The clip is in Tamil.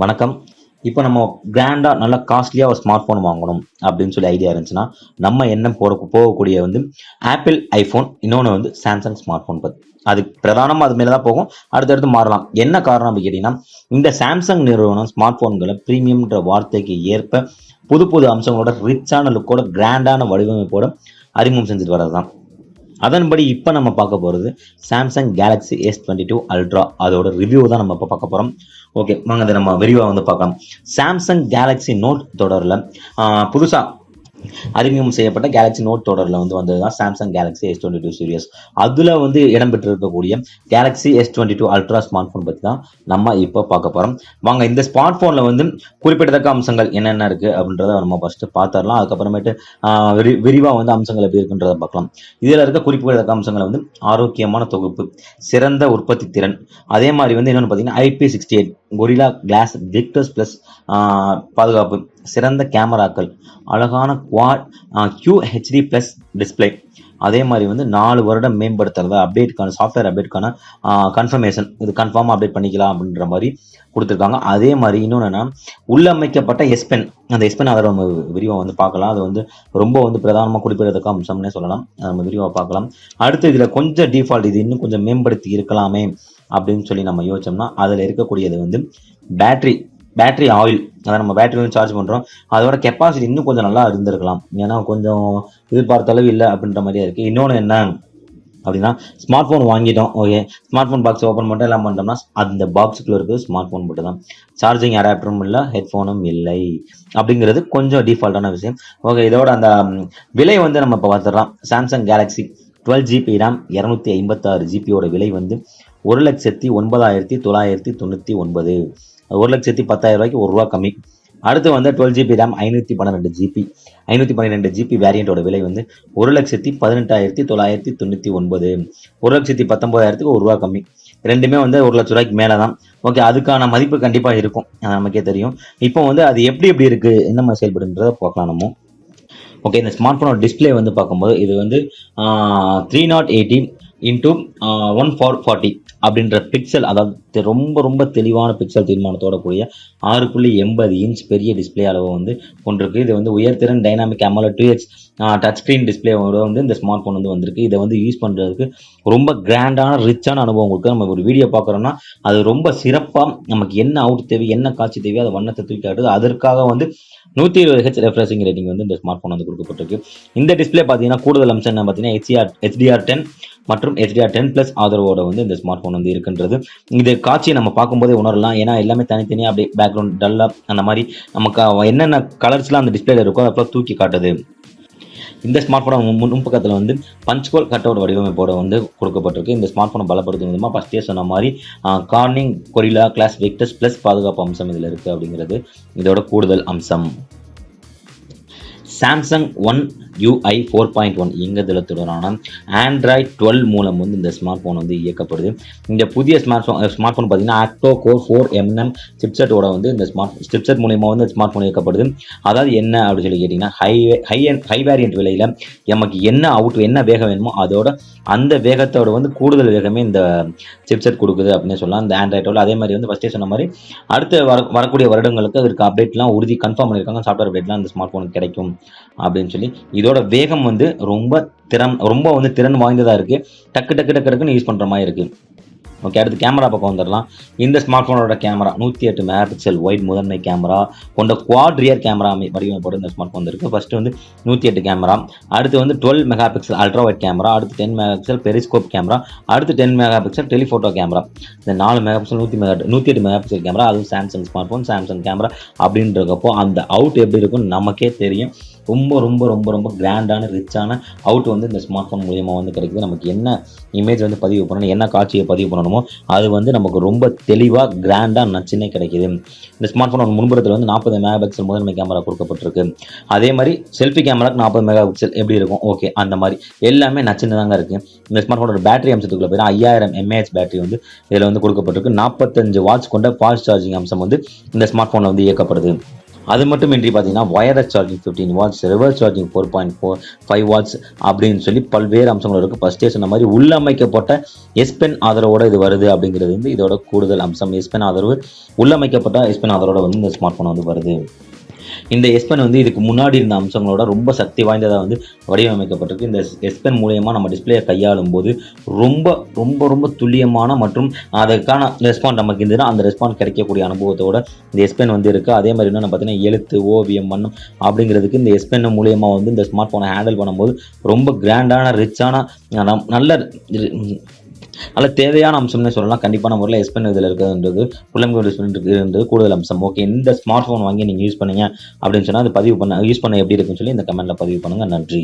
வணக்கம். இப்போ நம்ம கிராண்டாக நல்லா காஸ்ட்லியாக ஒரு ஸ்மார்ட் ஃபோன் வாங்கணும் அப்படின்னு சொல்லி ஐடியா இருந்துச்சுன்னா நம்ம என்ன போகக்கூடிய ஆப்பிள் ஐஃபோன், இன்னொன்று சாம்சங் ஸ்மார்ட் ஃபோன். அது பிரதானமாக அது மேலே தான் போகும், அடுத்தடுத்து மாறலாம். என்ன காரணம் அப்படின்னு கேட்டிங்கன்னா, இந்த சாம்சங் நிறுவனம் ஸ்மார்ட் ஃபோன்களை ப்ரீமியம்ன்ற வார்த்தைக்கு ஏற்ப புது புது அம்சங்களோட ரிச்சான லுக்கோட கிராண்டான வடிவமைப்போட அறிமுகம் செஞ்சுட்டு வர்றது தான். அதன்படி இப்போ நம்ம பார்க்க போகிறது சாம்சங் கேலக்ஸி S22 அல்ட்ரா. அதோட ரிவ்யூ தான் நம்ம இப்போ பார்க்க போகிறோம். ஓகே, வாங்க அதை நம்ம விரிவாக பார்க்கலாம். சாம்சங் கேலக்ஸி நோட் தொடரில் புதுசாக அறிமுகம் செய்யப்பட்ட கேலக்ஸி நோட் தொடரில் வந்தது தான் சாம்சங் கேலக்ஸி S22 சீரியஸ். அதில் இடம்பெற்று இருக்கக்கூடிய Galaxy S22 ultra smart phone பற்றி தான் நம்ம இப்போ பார்க்க போகிறோம். வாங்க, இந்த ஸ்மார்ட் ஃபோனில் குறிப்பிடத்தக்க அம்சங்கள் என்னென்ன இருக்குது அப்படின்றத நம்ம ஃபஸ்ட்டு பார்த்துடலாம். அதுக்கப்புறமேட்டு விரிவாக அம்சங்கள் எப்படி இருக்குன்றதை பார்க்கலாம். இதில் இருக்க குறிப்பிடத்தக்க அம்சங்களை ஆரோக்கியமான தொகுப்பு, சிறந்த உற்பத்தி திறன், அதே மாதிரி இன்னொன்று பார்த்தீங்கன்னா IP68 gorilla glass Victus plus பாதுகாப்பு, சிறந்த கேமராக்கள், அழகான குவாட் QHD ப்ளஸ் டிஸ்பிளே, அதே மாதிரி 4 வருடம் மேம்படுத்துறதா அப்டேட்டுக்கான சாஃப்ட்வேர் அப்டேட்டுக்கான கன்ஃபர்மேஷன், இது கன்ஃபார்மாக அப்டேட் பண்ணிக்கலாம் அப்படின்ற மாதிரி கொடுத்துருக்காங்க. அதே மாதிரி இன்னொன்று உள்ளமைக்கப்பட்ட எஸ்பென், அந்த எஸ்பென் அதை நம்ம விரிவாக பார்க்கலாம். அது ரொம்ப பிரதானமாக குறிப்பிடத்தக்க அம்சம்னே சொல்லலாம். நம்ம விரிவாக பார்க்கலாம். அடுத்து இதில் கொஞ்சம் டிஃபால்ட், இது இன்னும் கொஞ்சம் மேம்படுத்தி இருக்கலாமே அப்படின்னு சொல்லி நம்ம யோசிச்சோம்னா, அதில் இருக்கக்கூடியது பேட்டரி ஆயில். அதை நம்ம பேட்டரி சார்ஜ் பண்ணுறோம், அதோட கெப்பாசிட்டி இன்னும் கொஞ்சம் நல்லா இருந்திருக்கலாம். ஏன்னா கொஞ்சம் எதிர்பார்த்த அளவு இல்லை அப்படின்ற மாதிரியே இருக்குது. இன்னொன்று என்ன அப்படின்னா, ஸ்மார்ட் ஃபோன் வாங்கிட்டோம், okay, smart phone box open பண்ணிட்டு எல்லாம் பண்ணிட்டோம்னா அந்த பாக்ஸுக்குள்ள இருக்குது ஸ்மார்ட் ஃபோன் மட்டும் தான், சார்ஜிங் அடாப்டரும் இல்லை, ஹெட்ஃபோனும் இல்லை அப்படிங்கிறது கொஞ்சம் டிஃபால்ட்டான விஷயம். ஓகே, இதோட அந்த விலை நம்ம இப்போ பார்த்துடலாம். Samsung Galaxy 12GB RAM 256GB விலை 1,09,999. 1,10,000 ரூபா கம்மி. அடுத்து 12GB RAM 512GB வேரியண்டோட விலை 1,18,999. 1,19,000 ரூபா கம்மி. ரெண்டுமே 1,00,000 மேலே தான். ஓகே, அதுக்கான மதிப்பு கண்டிப்பாக இருக்கும், நமக்கே தெரியும். இப்போ அது எப்படி இருக்கு, என்ன மாதிரி செயல்படுன்றதை பார்க்கலாம் நம்ம. ஓகே, இந்த ஸ்மார்ட் ஃபோனோட டிஸ்பிளே பார்க்கும்போது இது 380 இன்டூ 140 அப்படின்ற பிக்சல், அதாவது ரொம்ப தெளிவான பிக்சல் தீர்மானத்தோட கூடிய 6.80 இன்ச் பெரிய டிஸ்பிளே அளவு கொண்டிருக்கு. இது உயர்திறன் dynamic AMOLED 2X touch screen டிஸ்பிளேவோட இந்த ஸ்மார்ட் ஃபோன் வந்திருக்கு. இதை யூஸ் பண்ணுறதுக்கு ரொம்ப கிராண்டான ரிச்சான அனுபவம் கொடுக்கு. நம்ம ஒரு வீடியோ பார்க்குறோம்னா அது ரொம்ப சிறப்பாக நமக்கு என்ன அவுட் தேவை, என்ன காட்சி தேவையோ அதை வண்ணத்தை தூக்கி காட்டுது. அதற்காக 120Hz ரெஃப்ரெஷிங் ரேட்டிங் இந்த ஸ்மார்ட் ஃபோன் கொடுக்கப்பட்டிருக்கு. இந்த டிஸ்பிளே பார்த்தீங்கன்னா கூடுதல் அம்சம் என்ன பார்த்தீங்கன்னா HDR10 மற்றும் HDR10+ ஆதரவோட இந்த ஸ்மார்ட் ஃபோன் இருக்கின்றது. இது காட்சியை நம்ம பார்க்கும்போதே உணரலாம். ஏன்னா எல்லாமே தனித்தனியாக அப்படியே பேக்ரவுண்ட் டல்லாக அந்த மாதிரி நமக்கு என்னென்ன கலர்ஸ்லாம் அந்த டிஸ்பிளேல இருக்கோ அதை தூக்கி காட்டுது. இந்த ஸ்மார்ட் ஃபோன் முன்பக்கத்தில் பஞ்ச்கோல் கட்டோட வடிவமைப்போட கொடுக்கப்பட்டிருக்கு. இந்த ஸ்மார்ட் ஃபோனை பலப்படுத்தும் விதமாக ஃபஸ்ட்டே சொன்ன மாதிரி Corning Gorilla glass Victus plus பாதுகாப்பு அம்சம் இதில் இருக்குது அப்படிங்கிறது இதோட கூடுதல் அம்சம். சாம்சங் One UI 4.1 இயங்குதளத்துடனான Android 12 மூலம் இந்த ஸ்மார்ட் ஃபோன் இயக்கப்படுது. இந்த புதிய ஸ்மார்ட் ஃபோன் பார்த்தீங்கன்னா ஆக்டோ கோர் 4mm சிப்செட்டோட இந்த சிப்செட் மூலமா ஸ்மார்ட் ஃபோன் இயக்கப்படுது. அதாவது என்ன அப்படின்னு சொல்லி கேட்டிங்கன்னா, ஹை வேரியன்ட் விலையில் நமக்கு என்ன என்ன வேகம் வேணுமோ அதோட அந்த வேகத்தோட கூடுதல் வேகமே இந்த சிப்செட் கொடுக்குது அப்படின்னு சொல்லலாம் இந்த ஆண்ட்ராய்டோட. அதே மாதிரி ஃபஸ்ட்டே சொன்ன மாதிரி அடுத்து வரக்கூடிய வருடங்களுக்கு அதற்கு அப்டேட்லாம் உறுதி கன்ஃபார்ம் பண்ணியிருக்காங்க. சாஃப்ட்வேர் அப்டேட்லாம் இந்த ஸ்மார்ட் ஃபோனுக்கு கிடைக்கும் அப்படின்னு சொல்லி. இதோட வேகம் ரொம்ப திறன் வாய்ந்ததாக இருக்குது. டக்குன்னு யூஸ் பண்ணுற மாதிரி இருக்குது. ஓகே, அடுத்து கேமரா பக்கம் வந்துடலாம். இந்த ஸ்மார்ட் ஃபோனோட கேமரா 108 மெகாபிக்சல் வைட் முதன்மை கேமரா கொண்ட குவாட் ரியர் கேமரா வடிவமைப்போட இந்த ஸ்மார்ட் ஃபோன் இருக்குது. ஃபர்ஸ்ட் 108 கேமரா, அடுத்து 12 மெகாபிக்சல் அல்ட்ரா வைட் கேமரா, அடுத்து 10 மெகாபிக்சல் பெரிஸ்கோப் கேமரா, அடுத்து 10 மெகாபிக்சல் டெலிஃபோட்டோ கேமரா. இந்த 4 மெகாபிக்சல் 108 மெகாபிக்சல் கேமரா, அது Samsung smart phone Samsung camera அப்படின்றப்போ அந்த அவுட் எப்படி இருக்குன்னு நமக்கே தெரியும். ரொம்ப கிராண்டான ரிச்சான அவுட் இந்த ஸ்மார்ட் ஃபோன் மூலியமாக கிடைக்குது. நமக்கு என்ன இமேஜ் பதிவு பண்ணணும், என்ன காட்சியை பதிவு பண்ணணுமோ அது நமக்கு ரொம்ப தெளிவாக கிராண்டாக நச்சுன்னே கிடைக்குது. இந்த ஸ்மார்ட் ஃபோன் முன்புறத்தில் 40 மெகாபிக்சல் முதன்மை கேமரா கொடுக்கப்பட்டிருக்கு. அதே மாதிரி செல்ஃபி கேமராக்கு 40 மெகாபிக்சல் எப்படி இருக்கும், ஓகே, அந்த மாதிரி எல்லாமே நச்சுன்னு தாங்க இருக்குது. இந்த ஸ்மார்ட் ஃபோனோட பேட்டரி அம்சத்துக்குள்ள போய் 5000 mAh பேட்டரி இதில் கொடுக்கப்பட்டிருக்கு. 45 வாட்ஸ் கொண்ட ஃபாஸ்ட் சார்ஜிங் அம்சம் இந்த ஸ்மார்ட் ஃபோனில் இயக்கப்படுது. அது மட்டுமின்றி பார்த்தீங்கன்னா wireless charging 15 watts, reverse charging 4.45 watts அப்படின்னு சொல்லி பல்வேறு அம்சங்கள் இருக்குது. ஃபர்ஸ்டே சொன்ன மாதிரி உள்ளமைக்கப்பட்ட எஸ் பென் ஆதரவோட இது வருது அப்படிங்கிறது வந்து இதோட கூடுதல் அம்சம். எஸ் பென் ஆதரவு உள்ளமைக்கப்பட்ட எஸ் பென் ஆதரவோட வந்து இந்த ஸ்மார்ட் ஃபோன் வந்து வருது. இந்த எஸ் பென் வந்து இதுக்கு முன்னாடி இருந்த அம்சங்களோட ரொம்ப சக்தி வாய்ந்ததாக வந்து வடிவமைக்கப்பட்டிருக்கு. இந்த எஸ் பென் மூலயமா நம்ம டிஸ்பிளேயை கையாளும் போது ரொம்ப ரொம்ப ரொம்ப துல்லியமான மற்றும் அதுக்கான ரெஸ்பாண்ட் நமக்கு இருந்ததுன்னா அந்த ரெஸ்பாண்ட் கிடைக்கக்கூடிய அனுபவத்தோட இந்த எஸ் பென் வந்து இருக்குது. அதே மாதிரி இன்னும் பார்த்தீங்கன்னா எழுத்து, ஓவியம், வண்ணம் அப்படிங்கிறதுக்கு இந்த எஸ் பென் மூலயமா வந்து இந்த ஸ்மார்ட் ஃபோனை ஹேண்டில் பண்ணும்போது ரொம்ப கிராண்டான ரிச்சான நல்ல தேவையான அம்சம்னே சொல்லலாம். கண்டிப்பான முறையில் எஸ் பென் இதில் இருக்கிறது உள்ளமைப்பு டிஸ்பிளே இருக்கிறது கூடுதல் அம்சம். ஓகே, இந்த ஸ்மார்ட் ஃபோன் வாங்கி நீங்கள் யூஸ் பண்ணீங்க அப்படின்னு சொன்னால் அது யூஸ் பண்ண எப்படி இருக்குன்னு சொல்லி இந்த கமெண்ட்டில் பதிவு பண்ணுங்கள். நன்றி.